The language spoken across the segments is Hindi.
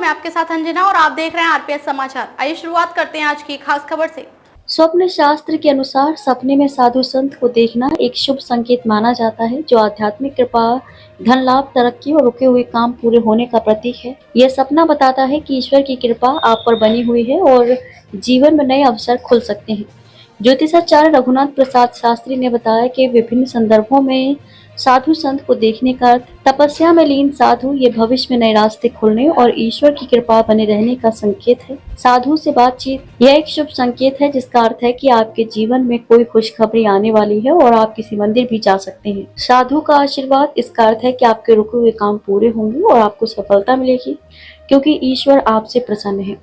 मैं आपके साथ अंजना और आप देख रहे हैं आरपीएस समाचार। आइए शुरुआत करते हैं आज की खास खबर से। स्वप्न शास्त्र के अनुसार सपने में साधु संत को देखना एक शुभ संकेत माना जाता है, जो आध्यात्मिक कृपा, धन लाभ, तरक्की और रुके हुए काम पूरे होने का प्रतीक है। यह सपना बताता है कि ईश्वर की कृपा आप पर बनी हुई है और जीवन में नए अवसर खुल सकते हैं। ज्योतिषाचार्य रघुनाथ प्रसाद शास्त्री ने बताया कि विभिन्न संदर्भों में साधु संत को देखने का अर्थ तपस्या में लीन साधु, ये भविष्य में नए रास्ते खुलने और ईश्वर की कृपा बने रहने का संकेत है। साधु से बातचीत यह एक शुभ संकेत है, जिसका अर्थ है कि आपके जीवन में कोई खुशखबरी आने वाली है और आप किसी मंदिर भी जा सकते हैं। साधु का आशीर्वाद, इसका अर्थ है कि आपके रुके हुए काम पूरे होंगे और आपको सफलता मिलेगी, क्योंकि ईश्वर आपसे प्रसन्न है।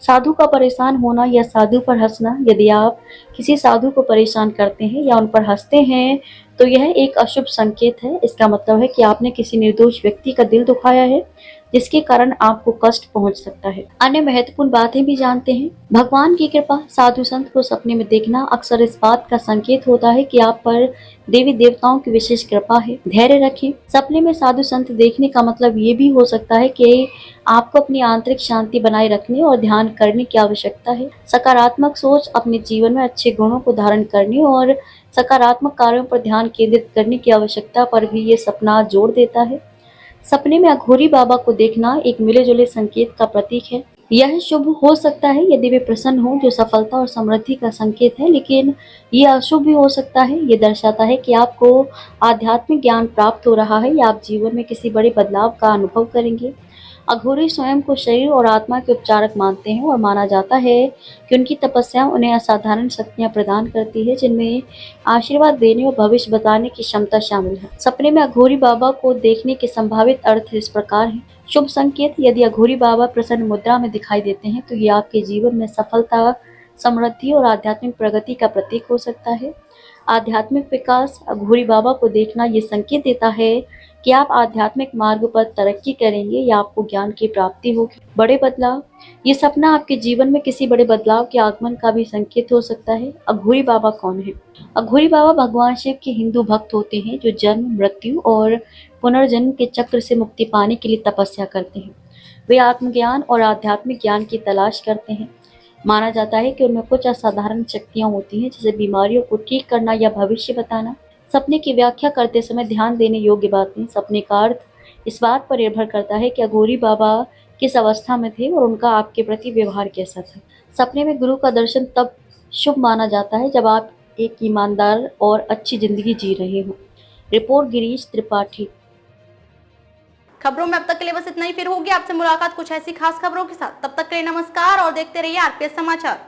साधु का परेशान होना या साधु पर हंसना, यदि आप किसी साधु को परेशान करते हैं या उन पर हंसते हैं तो यह एक अशुभ संकेत है। इसका मतलब है कि आपने किसी निर्दोष व्यक्ति का दिल दुखाया है, जिसके कारण आपको कष्ट पहुंच सकता है। अन्य महत्वपूर्ण बातें भी जानते हैं। भगवान की कृपा, साधु संत को सपने में देखना अक्सर इस बात का संकेत होता है कि आप पर देवी देवताओं की विशेष कृपा है। धैर्य रखें। सपने में साधु संत देखने का मतलब ये भी हो सकता है कि आपको अपनी आंतरिक शांति बनाए रखने और ध्यान करने की आवश्यकता है। सकारात्मक सोच, अपने जीवन में अच्छे गुणों को धारण करने और सकारात्मक कार्यों पर ध्यान केंद्रित करने की आवश्यकता पर भी ये सपना जोर देता है। सपने में अघोरी बाबा को देखना एक मिले जुले संकेत का प्रतीक है। यह शुभ हो सकता है यदि वे प्रसन्न हो, जो सफलता और समृद्धि का संकेत है, लेकिन यह अशुभ भी हो सकता है। ये दर्शाता है कि आपको आध्यात्मिक ज्ञान प्राप्त हो रहा है या आप जीवन में किसी बड़े बदलाव का अनुभव करेंगे। अघोरी स्वयं को शरीर और आत्मा के उपचारक मानते हैं और माना जाता है कि उनकी तपस्या उन्हें असाधारण शक्तियां प्रदान करती है, जिनमें आशीर्वाद देने और भविष्य बताने की क्षमता शामिल है। सपने में अघोरी बाबा को देखने के संभावित अर्थ इस प्रकार हैं। शुभ संकेत, यदि अघोरी बाबा प्रसन्न मुद्रा में दिखाई देते हैं तो ये आपके जीवन में सफलता, समृद्धि और आध्यात्मिक प्रगति का प्रतीक हो सकता है। आध्यात्मिक विकास, अघोरी बाबा को देखना ये संकेत देता है कि आप आध्यात्मिक मार्ग पर तरक्की करेंगे या आपको ज्ञान की प्राप्ति होगी। बड़े बदलाव, ये सपना आपके जीवन में किसी बड़े बदलाव के आगमन का भी संकेत हो सकता है। अघोरी बाबा कौन है? अघोरी बाबा भगवान शिव के हिंदू भक्त होते हैं, जो जन्म, मृत्यु और पुनर्जन्म के चक्र से मुक्ति पाने के लिए तपस्या करते हैं। वे आत्मज्ञान और आध्यात्मिक ज्ञान की तलाश करते हैं। माना जाता है कि उनमें कुछ असाधारण शक्तियां होती हैं, जैसे बीमारियों को ठीक करना या भविष्य बताना। सपने की व्याख्या करते समय ध्यान देने योग्य बातें। सपने का अर्थ इस बात पर निर्भर करता है कि अघोरी बाबा किस अवस्था में थे और उनका आपके प्रति व्यवहार कैसा था। सपने में गुरु का दर्शन तब शुभ माना जाता है जब आप एक ईमानदार और अच्छी जिंदगी जी रहे हो। रिपोर्ट गिरीश त्रिपाठी। खबरों में अब तक के लिए बस इतना ही। फिर होगी आपसे मुलाकात कुछ ऐसी खास खबरों के साथ। तब तक के लिए नमस्कार और देखते रहिए आरपीएस समाचार।